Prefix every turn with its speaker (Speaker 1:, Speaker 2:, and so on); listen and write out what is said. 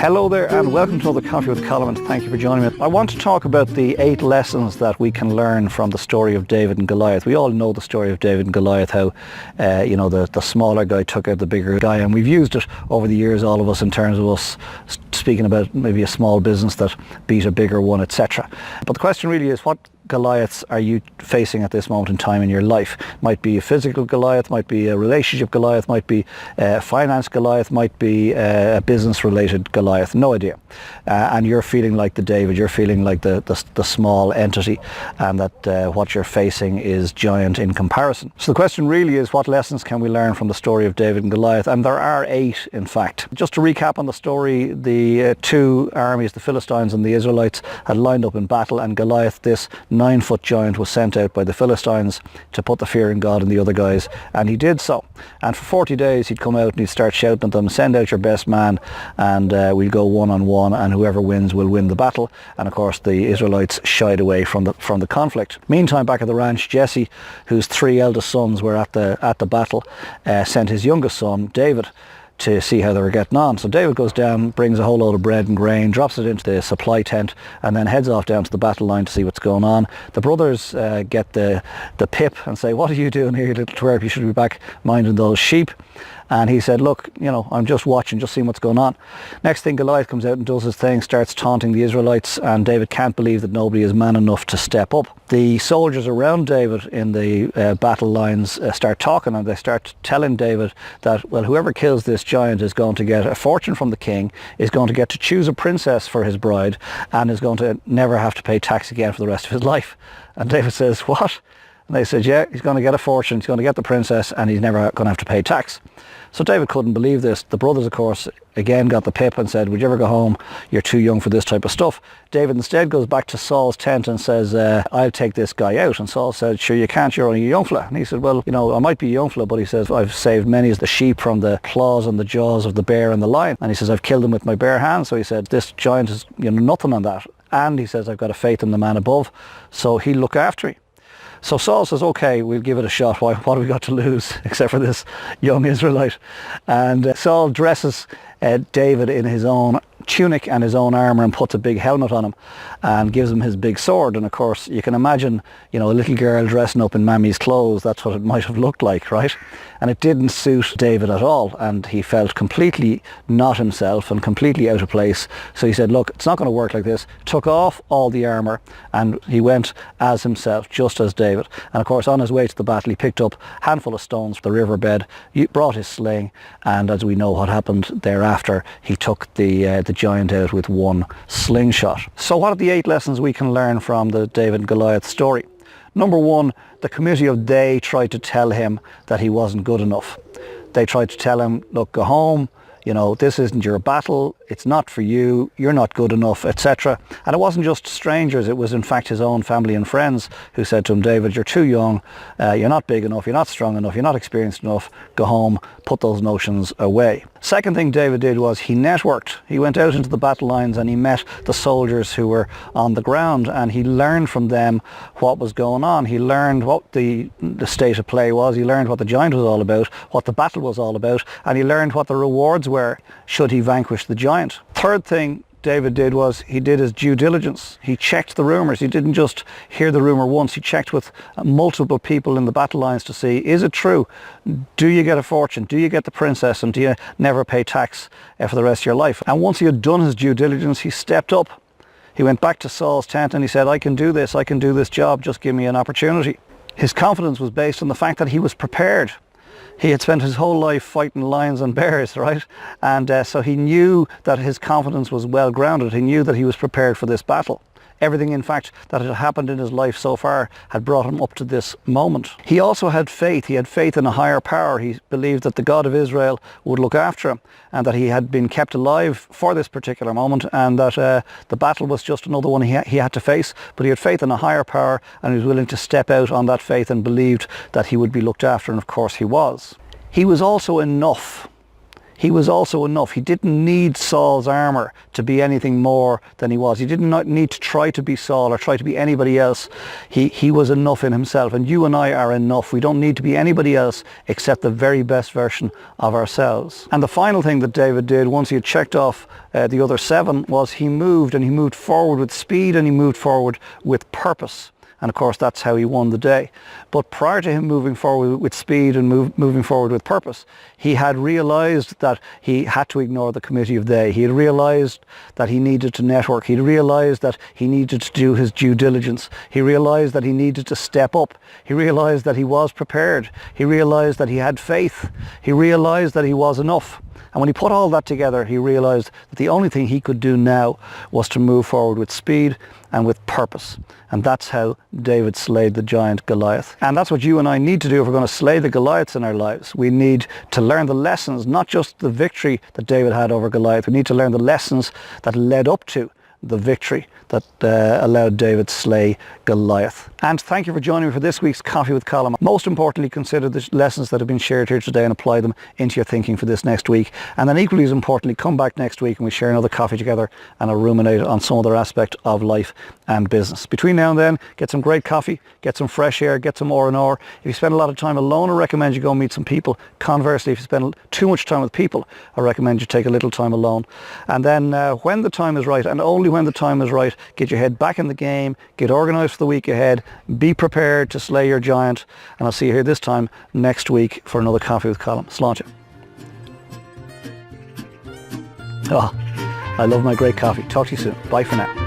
Speaker 1: Hello there and welcome to another Coffee with Colin. Thank you for joining me. I want to talk about the 8 lessons that we can learn from the story of David and Goliath. We all know the story of David and Goliath, how the smaller guy took out the bigger guy, and we've used it over the years, all of us, in terms of us speaking about maybe a small business that beat a bigger one, etc. But the question really is, what Goliaths are you facing at this moment in time in your life? Might be a physical Goliath, might be a relationship Goliath, might be a finance Goliath, might be a business related Goliath, no idea. And you're feeling like the David, you're feeling like the small entity, and that what you're facing is giant in comparison. So the question really is, what lessons can we learn from the story of David and Goliath? And there are 8 in fact. Just to recap on the story, the 2 armies, the Philistines and the Israelites, had lined up in battle, and Goliath, this 9-foot giant, was sent out by the Philistines to put the fear in God and the other guys, and he did so. And for 40 days he'd come out and he'd start shouting at them, send out your best man and we'll go one-on-one, and whoever wins will win the battle. And of course the Israelites shied away from the conflict. Meantime, back at the ranch, Jesse, whose 3 eldest sons were at the battle, sent his youngest son David to see how they were getting on. So David goes down, brings a whole load of bread and grain, drops it into the supply tent, and then heads off down to the battle line to see what's going on. The brothers get the pip and say, what are you doing here, you little twerp? You should be back minding those sheep. And he said, look, I'm just watching, just seeing what's going on. Next thing, Goliath comes out and does his thing, starts taunting the Israelites, and David can't believe that nobody is man enough to step up. The soldiers around David in the battle lines start talking, and they start telling David that, well, whoever kills this giant is going to get a fortune from the king, is going to get to choose a princess for his bride, and is going to never have to pay tax again for the rest of his life. And David says, what? And they said, yeah, he's going to get a fortune, he's going to get the princess, and he's never going to have to pay tax. So David couldn't believe this. The brothers, of course, again got the pip and said, would you ever go home? You're too young for this type of stuff. David instead goes back to Saul's tent and says, I'll take this guy out. And Saul said, sure you can't, you're only a young fella. And he said, well, I might be a young fella, but he says, I've saved many of the sheep from the claws and the jaws of the bear and the lion. And he says, I've killed them with my bare hands. So he said, this giant is nothing on that. And he says, I've got a faith in the man above, so he'll look after me. So Saul says, okay, we'll give it a shot. What have we got to lose except for this young Israelite? And Saul dresses David in his own tunic and his own armour and puts a big helmet on him and gives him his big sword. And of course you can imagine a little girl dressing up in mammy's clothes. That's what it might have looked like, right? And it didn't suit David at all, and he felt completely not himself and completely out of place. So he said, look, it's not going to work like this. Took off all the armour and he went as himself, just as David. And of course on his way to the battle he picked up a handful of stones from the riverbed, he brought his sling, and as we know what happened thereafter, he took the giant out with one slingshot. So what are the 8 lessons we can learn from the David and Goliath story? Number 1, the committee of they tried to tell him that he wasn't good enough. They tried to tell him, look, go home, this isn't your battle, it's not for you, you're not good enough, etc. And it wasn't just strangers, it was in fact his own family and friends who said to him, David, you're too young, you're not big enough, you're not strong enough, you're not experienced enough, go home, put those notions away. Second thing David did was he networked. He went out into the battle lines and he met the soldiers who were on the ground, and he learned from them what was going on. He learned what the state of play was, he learned what the giant was all about, what the battle was all about, and he learned what the rewards were should he vanquish the giant. Third thing David did was he did his due diligence. He checked the rumours. He didn't just hear the rumour once. He checked with multiple people in the battle lines to see, is it true? Do you get a fortune? Do you get the princess? And do you never pay tax for the rest of your life? And once he had done his due diligence, he stepped up. He went back to Saul's tent and he said, I can do this job, just give me an opportunity. His confidence was based on the fact that he was prepared. He had spent his whole life fighting lions and bears, right? And so he knew that his confidence was well grounded. He knew that he was prepared for this battle. Everything, in fact, that had happened in his life so far had brought him up to this moment. He also had faith. He had faith in a higher power. He believed that the God of Israel would look after him, and that he had been kept alive for this particular moment, and that the battle was just another one he had to face. But he had faith in a higher power, and he was willing to step out on that faith and believed that he would be looked after, and of course he was. He was also enough. he was also enough. He didn't need Saul's armor to be anything more than he was. He did not need to try to be Saul or try to be anybody else. He was enough in himself, and you and I are enough. We don't need to be anybody else except the very best version of ourselves. And the final thing that David did once he had checked off the other 7 was he moved, and he moved forward with speed, and he moved forward with purpose. And of course, that's how he won the day. But prior to him moving forward with speed and moving forward with purpose, he had realized that he had to ignore the committee of they. He had realized that he needed to network. He realized that he needed to do his due diligence. He realized that he needed to step up. He realized that he was prepared. He realized that he had faith. He realized that he was enough. And when he put all that together, he realized that the only thing he could do now was to move forward with speed and with purpose. And that's how David slayed the giant Goliath. And that's what you and I need to do if we're going to slay the Goliaths in our lives. We need to learn the lessons, not just the victory that David had over Goliath. We need to learn the lessons that led up to the victory that allowed David to slay Goliath. And thank you for joining me for this week's Coffee with Colm. Most importantly, consider the lessons that have been shared here today and apply them into your thinking for this next week. And then equally as importantly, come back next week and we share another coffee together and I'll ruminate on some other aspect of life and business. Between now and then, get some great coffee, get some fresh air, get some R&R. If you spend a lot of time alone, I recommend you go meet some people. Conversely, if you spend too much time with people, I recommend you take a little time alone. And then when the time is right, and only when the time is right, get your head back in the game, get organised for the week ahead, be prepared to slay your giant, and I'll see you here this time next week for another Coffee with Colm. Sláinte. Oh, I love my great coffee. Talk to you soon. Bye for now.